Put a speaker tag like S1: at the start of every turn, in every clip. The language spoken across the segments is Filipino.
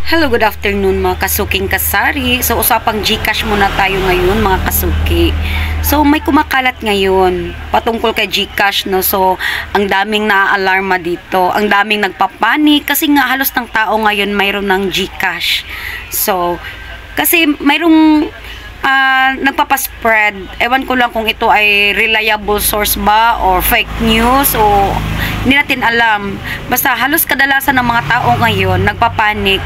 S1: Hello, good afternoon mga kasuking kasari. So, usapang GCash muna tayo ngayon mga kasuki. So, may kumakalat ngayon patungkol kay GCash, no? So, ang daming naaalarma dito. Ang daming nagpapanik kasi nga halos ng tao ngayon mayroon ng GCash. So, kasi mayroong nagpapaspread. Ewan ko lang kung ito ay reliable source ba or fake news o hindi natin alam. Basta halos kadalasan ng mga tao ngayon nagpapanik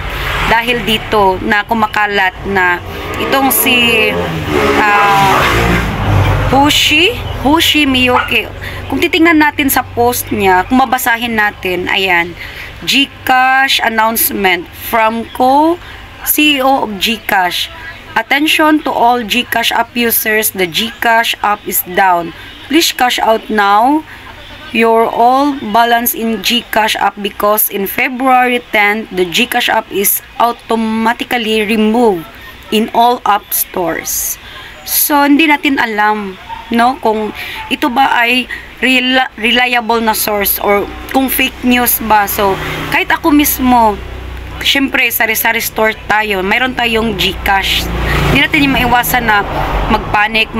S1: dahil dito na kumakalat na itong si Hoshi Miyuki. Kung titingnan natin sa post niya, kung mabasahin natin, ayan, GCash announcement from CEO of GCash. Attention to all GCash app users, the GCash app is down. Please cash out now your all balance in GCash app because in February 10th, the GCash app is automatically removed in all app stores. So, hindi natin alam, no, kung ito ba ay reliable na source or kung fake news ba. So, kahit ako mismo, syempre, sari-sari store tayo, mayroon tayong GCash. Hindi natin yung maiwasan na magpanic,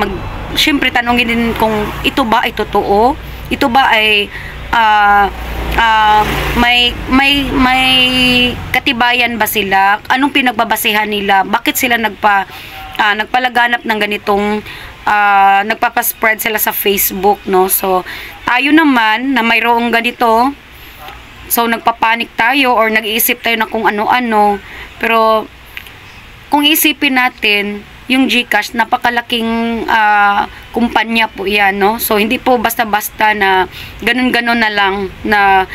S1: syempre, tanongin din kung ito ba ay totoo, ito ba ay may katibayan ba sila, anong pinagbabasehan nila, bakit sila nagpalaganap ng ganitong nagpapaspread sila sa Facebook, no? So, tayo naman na mayroong ganito, so, nagpapanik tayo or nag-iisip tayo na kung ano-ano. Pero, kung isipin natin, yung GCash, napakalaking kumpanya po yan, no? So, hindi po basta-basta na ganun-ganun na lang na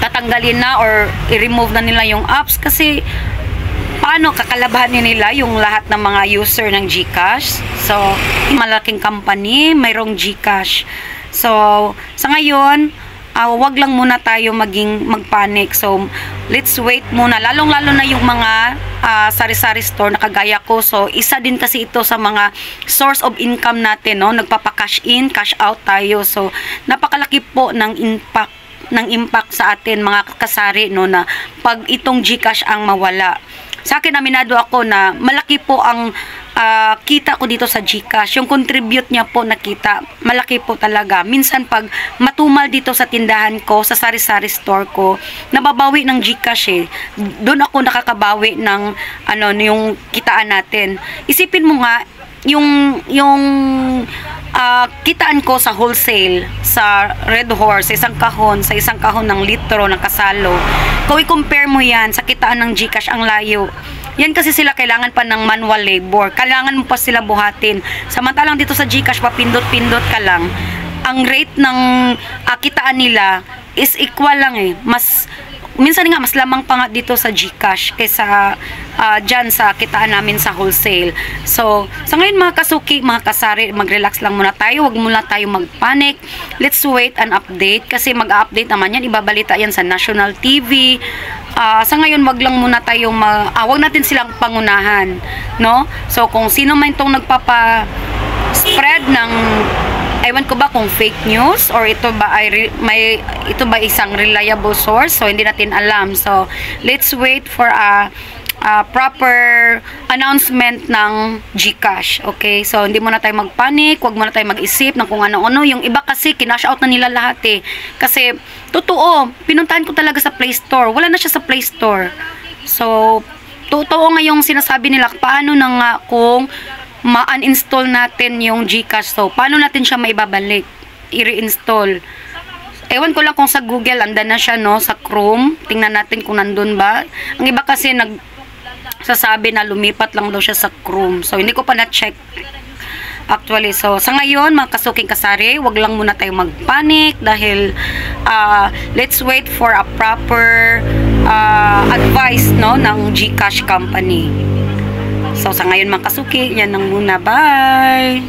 S1: tatanggalin na or i-remove na nila yung apps. Kasi, paano kakalabahan nila yung lahat ng mga user ng GCash? So, malaking company, mayroong GCash. So, sa ngayon, wag lang muna tayo magpanic. So, let's wait muna. Lalong-lalo na yung mga sari-sari store na kagaya ko. So, isa din kasi ito sa mga source of income natin, no? Nagpapa-cash in, cash out tayo. So, napakalaki po ng impact sa atin, mga kasari, no, na pag itong GCash ang mawala. Sa akin, aminado ako na malaki po ang kita ko dito sa GCash. Yung contribute niya po na kita, malaki po talaga. Minsan pag matumal dito sa tindahan ko, sa sari-sari store ko, nababawi ng GCash eh. Doon ako nakakabawi ng yung kitaan natin. Isipin mo nga, yung kitaan ko sa wholesale, sa Red Horse, sa isang kahon ng litro ng kasalo. Kung i-compare mo yan sa kitaan ng GCash, ang layo. Yan kasi sila kailangan pa ng manual labor. Kailangan mo pa sila buhatin. Samantalang dito sa GCash, papindot-pindot ka lang. Ang rate ng kitaan nila is equal lang eh. Minsan nga, mas lamang pa nga dito sa GCash kaysa dyan sa kitaan namin sa wholesale. So, sa ngayon mga kasuki, mga kasari, mag-relax lang muna tayo. Huwag muna tayo mag-panic. Let's wait and update. Kasi mag-update naman yan. Ibabalita yan sa national TV. Sa ngayon, wag lang muna tayo wag natin silang pangunahan, no? So, kung sino man itong nagpapa-spread ng ewan ko ba kung fake news or ito ba isang reliable source, so hindi natin alam. So, let's wait for a proper announcement ng GCash. Okay? So, hindi muna tayo magpanic, wag muna tayo mag-isip ng kung ano-ano. Yung iba kasi, kinash out na nila lahat eh. Kasi, totoo, pinuntahan ko talaga sa Play Store. Wala na siya sa Play Store. So, totoo nga yung sinasabi nila, paano na nga kung ma-uninstall natin yung GCash. So, paano natin siya maibabalik? I-reinstall. Ewan ko lang kung sa Google, andan na siya, no? Sa Chrome. Tingnan natin kung nandun ba. Ang iba kasi sasabi na lumipat lang daw siya sa Chrome. So, hindi ko pa na-check. Actually, so, sa ngayon, mga kasuking kasari, wag lang muna tayo magpanic dahil let's wait for a proper advice, no, ng GCash company. So, sa ngayon mga kasuki, yan lang muna. Bye!